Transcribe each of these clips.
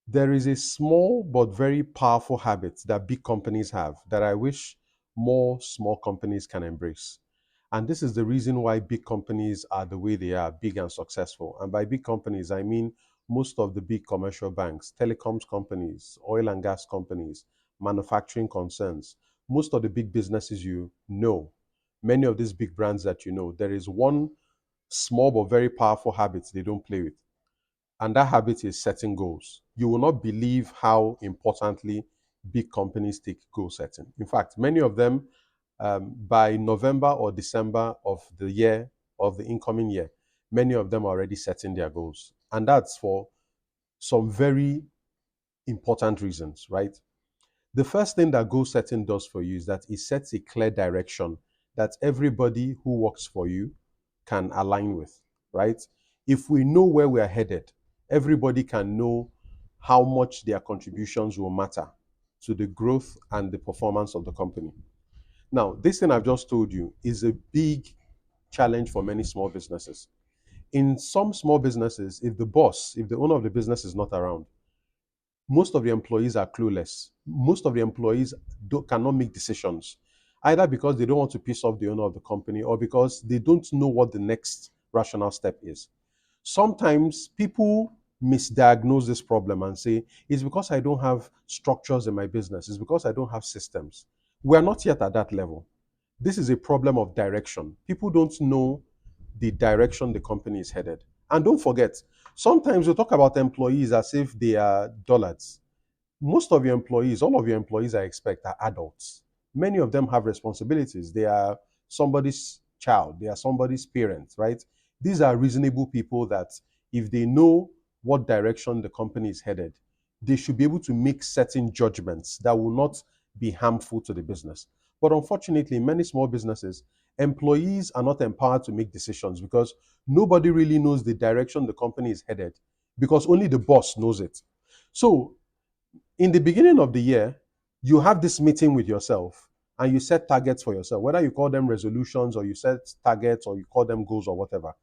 There is a small but very powerful habit that big companies have that I wish more small companies can embrace. And this is the reason why big companies are the way they are, big and successful. And by big companies, I mean most of the big commercial banks, telecoms companies, oil and gas companies, manufacturing concerns, most of the big businesses you know, many of these big brands that you know, there is one small but very powerful habit they don't play with. And that habit is setting goals. You will not believe how importantly big companies take goal setting. In fact, many of them, by November or December of the year, of the incoming year, many of them are already setting their goals. And that's for some very important reasons, right? The first thing that goal setting does for you is that it sets a clear direction that everybody who works for you can align with, right? If we know where we are headed, everybody can know how much their contributions will matter to the growth and the performance of the company. Now, this thing I've just told you is a big challenge for many small businesses. In some small businesses, if the owner of the business is not around, most of the employees are clueless. Most of the employees cannot make decisions, either because they don't want to piss off the owner of the company or because they don't know what the next rational step is. Sometimes people misdiagnose this problem and say, it's because I don't have structures in my business, it's because I don't have systems. We're not yet at that level. This is a problem of direction. People don't know the direction the company is headed. And don't forget, sometimes we talk about employees as if they are dullards. Most of your employees, all of your employees, I expect, are adults. Many of them have responsibilities. They are somebody's child, they are somebody's parent, right? These are reasonable people that if they know what direction the company is headed, they should be able to make certain judgments that will not be harmful to the business. But unfortunately, in many small businesses, employees are not empowered to make decisions because nobody really knows the direction the company is headed because only the boss knows it. So in the beginning of the year, you have this meeting with yourself and you set targets for yourself, whether you call them resolutions or you set targets or you call them goals or whatever.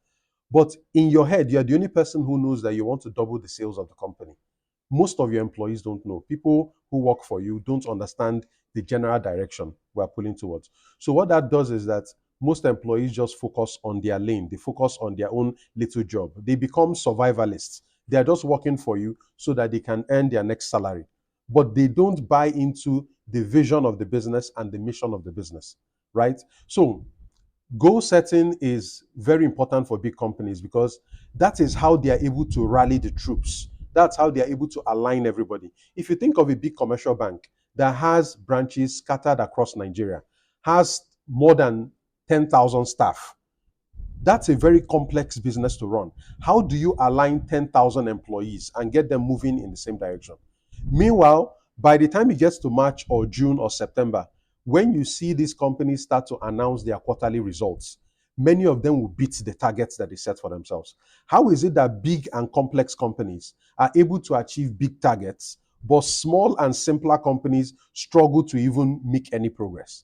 But in your head, you're the only person who knows that you want to double the sales of the company. Most of your employees don't know. People who work for you don't understand the general direction we're pulling towards. So, what that does is that most employees just focus on their lane, they focus on their own little job. They become survivalists. They are just working for you so that they can earn their next salary. But they don't buy into the vision of the business and the mission of the business, right? So, goal setting is very important for big companies because that is how they are able to rally the troops. That's how they are able to align everybody. If you think of a big commercial bank that has branches scattered across Nigeria, has more than 10,000 staff, that's a very complex business to run. How do you align 10,000 employees and get them moving in the same direction? Meanwhile, by the time it gets to March or June or September, when you see these companies start to announce their quarterly results, many of them will beat the targets that they set for themselves. How is it that big and complex companies are able to achieve big targets, but small and simpler companies struggle to even make any progress?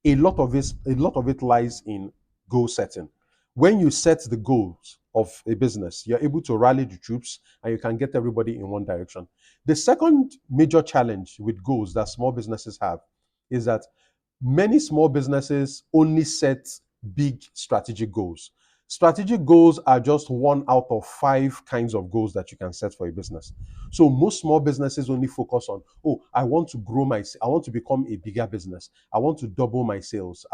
A lot of it lies in goal setting. When you set the goals of a business, you're able to rally the troops and you can get everybody in one direction. The second major challenge with goals that small businesses have is that many small businesses only set big strategic goals. Strategic goals are just one out of five kinds of goals that you can set for a business. So most small businesses only focus on, oh, I want to become a bigger business. I want to double my sales.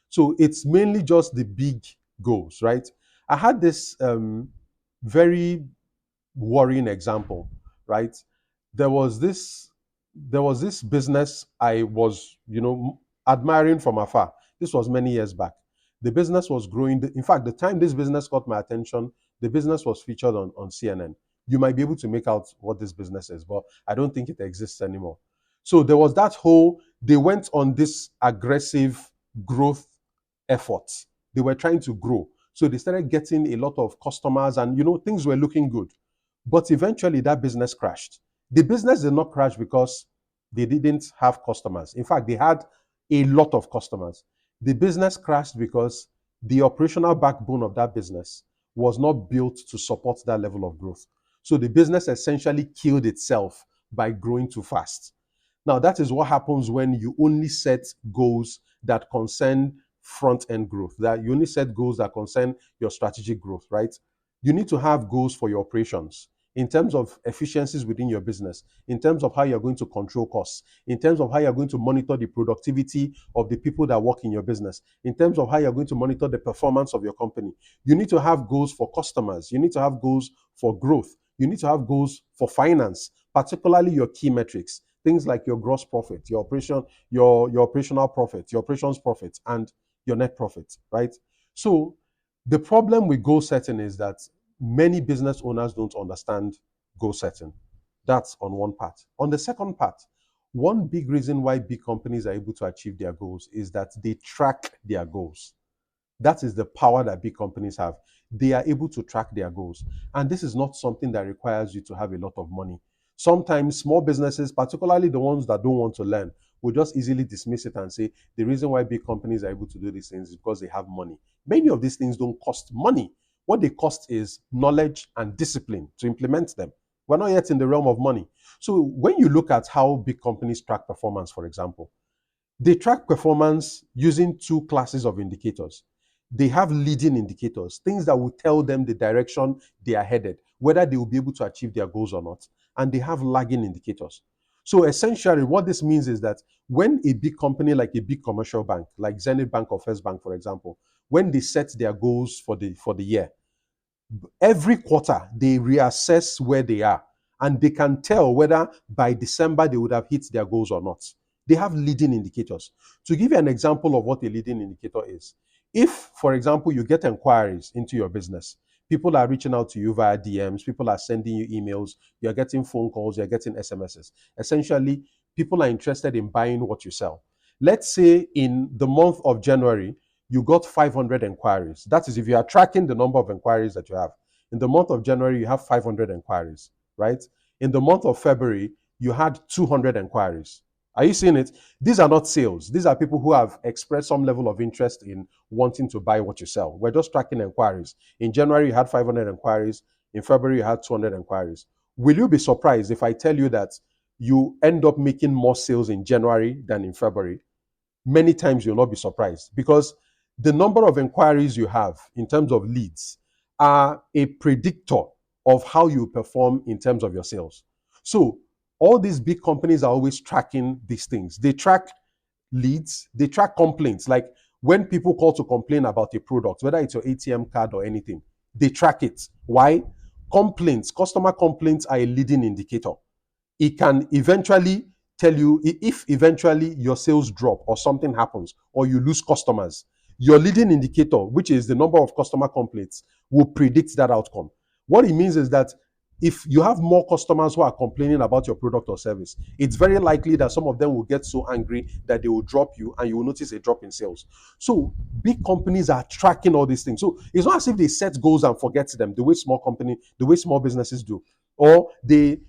So it's mainly just the big goals, right? I had this very worrying example, right? There was this there was this business I was, admiring from afar. This was many years back. The business was growing. In fact, the time this business caught my attention, the business was featured on CNN. You might be able to make out what this business is, but I don't think it exists anymore. So there was that whole, they went on this aggressive growth effort. They were trying to grow. So they started getting a lot of customers and, things were looking good. But eventually that business crashed. The business did not crash because they didn't have customers. In fact, they had a lot of customers. The business crashed because the operational backbone of that business was not built to support that level of growth. So the business essentially killed itself by growing too fast. Now, that is what happens when you only set goals that concern front end growth, that you only set goals that concern your strategic growth, right? You need to have goals for your operations in terms of efficiencies within your business, in terms of how you're going to control costs, in terms of how you're going to monitor the productivity of the people that work in your business, in terms of how you're going to monitor the performance of your company. You need to have goals for customers. You need to have goals for growth. You need to have goals for finance, particularly your key metrics, things like your gross profit, your operation, your operational profit, your operations profit, and your net profit, right? So the problem with goal setting is that many business owners don't understand goal setting. That's on one part. On the second part, one big reason why big companies are able to achieve their goals is that they track their goals. That is the power that big companies have. They are able to track their goals. And this is not something that requires you to have a lot of money. Sometimes small businesses, particularly the ones that don't want to learn, will just easily dismiss it and say the reason why big companies are able to do these things is because they have money. Many of these things don't cost money. What they cost is knowledge and discipline to implement them. We're not yet in the realm of money. So when you look at how big companies track performance, for example, they track performance using two classes of indicators. They have leading indicators, things that will tell them the direction they are headed, whether they will be able to achieve their goals or not. And they have lagging indicators. So essentially, what this means is that when a big company like a big commercial bank, like Zenith Bank or First Bank, for example, when they set their goals for the year, every quarter they reassess where they are and they can tell whether by December they would have hit their goals or not. They have leading indicators. To give you an example of what a leading indicator is, if, for example, you get inquiries into your business, people are reaching out to you via DMs, people are sending you emails, you're getting phone calls, you're getting SMSs. Essentially, people are interested in buying what you sell. Let's say in the month of January, you got 500 inquiries. That is, if you are tracking the number of inquiries that you have. In the month of January, you have 500 inquiries, right? In the month of February, you had 200 inquiries. Are you seeing it? These are not sales. These are people who have expressed some level of interest in wanting to buy what you sell. We're just tracking inquiries. In January, you had 500 inquiries. In February, you had 200 inquiries. Will you be surprised if I tell you that you end up making more sales in January than in February? Many times you'll not be surprised because the number of inquiries you have in terms of leads are a predictor of how you perform in terms of your sales. So all these big companies are always tracking these things. They track leads, they track complaints. Like when people call to complain about a product, whether it's your ATM card or anything, they track it. Why? Complaints, customer complaints are a leading indicator. It can eventually tell you if eventually your sales drop or something happens or you lose customers. Your leading indicator, which is the number of customer complaints, will predict that outcome. What it means is that if you have more customers who are complaining about your product or service, it's very likely that some of them will get so angry that they will drop you and you will notice a drop in sales. So big companies are tracking all these things. So it's not as if they set goals and forget them the way the way small businesses do. Or they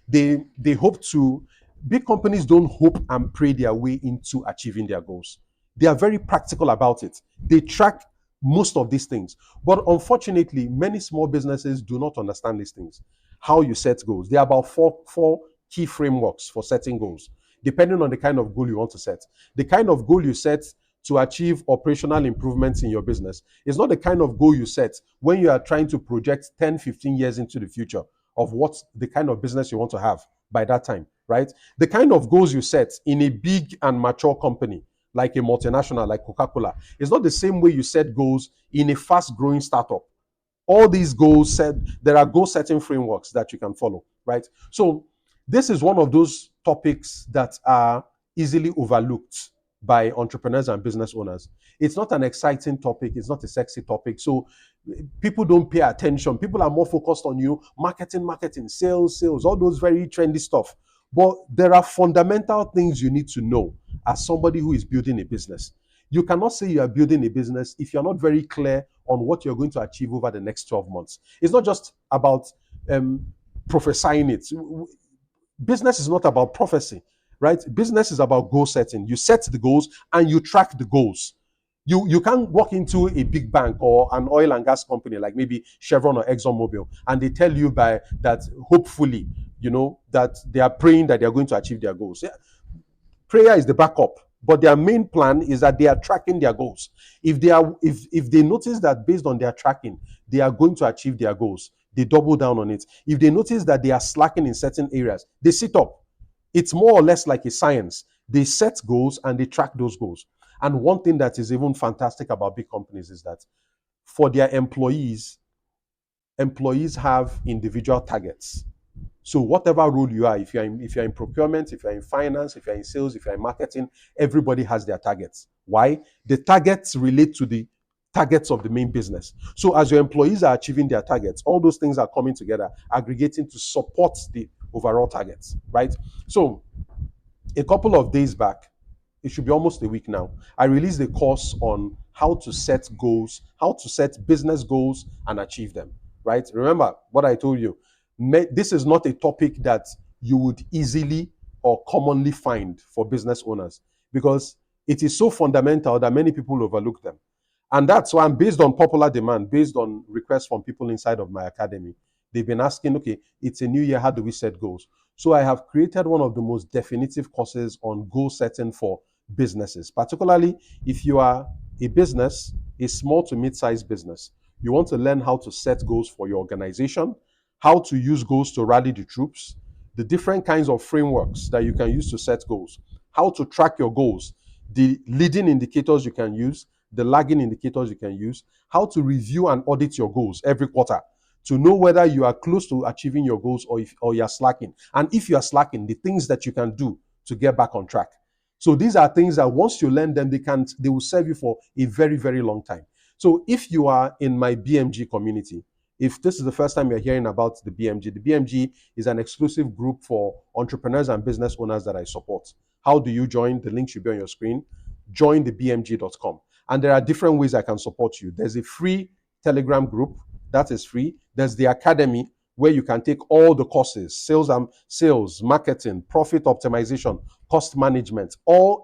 hope to. Big companies don't hope and pray their way into achieving their goals. They are very practical about it. They track most of these things. But unfortunately, many small businesses do not understand these things. How you set goals. There are about four key frameworks for setting goals, depending on the kind of goal you want to set. The kind of goal you set to achieve operational improvements in your business is not the kind of goal you set when you are trying to project 10, 15 years into the future of what the kind of business you want to have by that time, right? The kind of goals you set in a big and mature company like a multinational like Coca-Cola is not the same way you set goals in a fast-growing startup. All these goals set, there are goal setting frameworks that you can follow, right? So this is one of those topics that are easily overlooked by entrepreneurs and business owners. It's not an exciting topic, it's not a sexy topic. So people don't pay attention. People are more focused on marketing, sales, all those very trendy stuff. But there are fundamental things you need to know as somebody who is building a business. You cannot say you are building a business if you're not very clear on what you're going to achieve over the next 12 months. It's not just about prophesying it. Business is not about prophecy, right? Business is about goal setting. You set the goals and you track the goals. You can't walk into a big bank or an oil and gas company like maybe Chevron or ExxonMobil, and they tell you by that hopefully, that they are praying that they are going to achieve their goals. Yeah, prayer is the backup, but their main plan is that they are tracking their goals. If they notice that based on their tracking they are going to achieve their goals, they double down on it. If they notice that they are slacking in certain areas, they sit up. It's more or less like a science. They set goals and they track those goals. And one thing that is even fantastic about big companies is that for their employees have individual targets. So whatever role you are, if you're in procurement, if you're in finance, if you're in sales, if you're in marketing, everybody has their targets. Why? The targets relate to the targets of the main business. So as your employees are achieving their targets, all those things are coming together, aggregating to support the overall targets, right? So a couple of days back, it should be almost a week now, I released a course on how to set goals, how to set business goals and achieve them, right? Remember what I told you. This is not a topic that you would easily or commonly find for business owners because it is so fundamental that many people overlook them. And that's why I'm based on popular demand, based on requests from people inside of my academy. They've been asking, okay, it's a new year, how do we set goals? So I have created one of the most definitive courses on goal setting for businesses, particularly if you are a business, a small to mid-sized business. You want to learn how to set goals for your organization, how to use goals to rally the troops, the different kinds of frameworks that you can use to set goals, how to track your goals, the leading indicators you can use, the lagging indicators you can use, how to review and audit your goals every quarter to know whether you are close to achieving your goals or you're slacking. And if you are slacking, the things that you can do to get back on track. So these are things that once you learn them, they will serve you for a very, very long time. So if you are in my BMG community, if this is the first time you're hearing about the BMG is an exclusive group for entrepreneurs and business owners that I support. How do you join? The link should be on your screen. Jointhebmg.com. And there are different ways I can support you. There's a free Telegram group that is free. There's the academy where you can take all the courses, sales, marketing, profit optimization, cost management,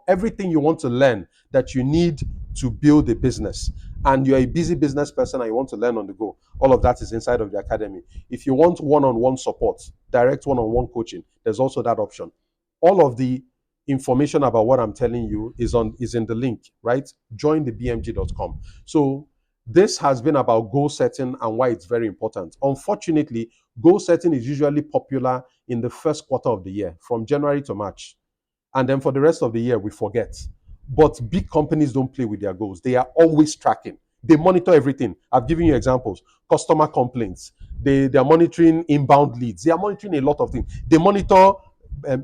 everything you want to learn that you need to build a business. And you're a busy business person and you want to learn on the go. All of that is inside of the academy. If you want one-on-one support, direct one-on-one coaching, there's also that option. All of the information about what I'm telling you is in the link, right? Jointhebmg.com. So this has been about goal setting and why it's very important. Unfortunately, goal setting is usually popular in the first quarter of the year, from January to March. And then for the rest of the year, we forget. But big companies don't play with their goals. They are always tracking. They monitor everything. I've given you examples. Customer complaints. They are monitoring inbound leads. They are monitoring a lot of things. They monitor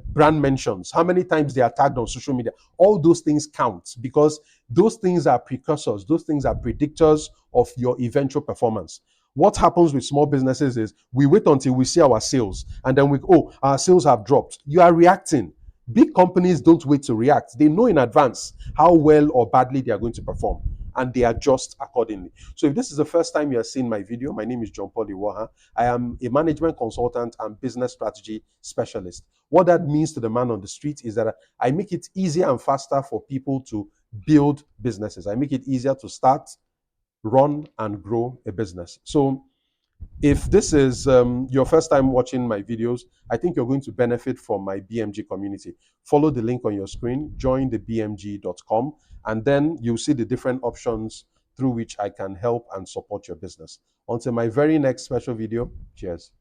brand mentions, how many times they are tagged on social media. All those things count because those things are precursors. Those things are predictors of your eventual performance. What happens with small businesses is we wait until we see our sales and then our sales have dropped. You are reacting. Big companies don't wait to react. They know in advance how well or badly they are going to perform and they adjust accordingly. So if this is the first time you are seeing my video, my name is John Paul Iwuoha. I am a management consultant and business strategy specialist. What that means to the man on the street is that I make it easier and faster for people to build businesses. I make it easier to start, run, and grow a business. So if this is your first time watching my videos, I think you're going to benefit from my BMG community. Follow the link on your screen, join the bmg.com, and then you'll see the different options through which I can help and support your business. Until my very next special video, cheers.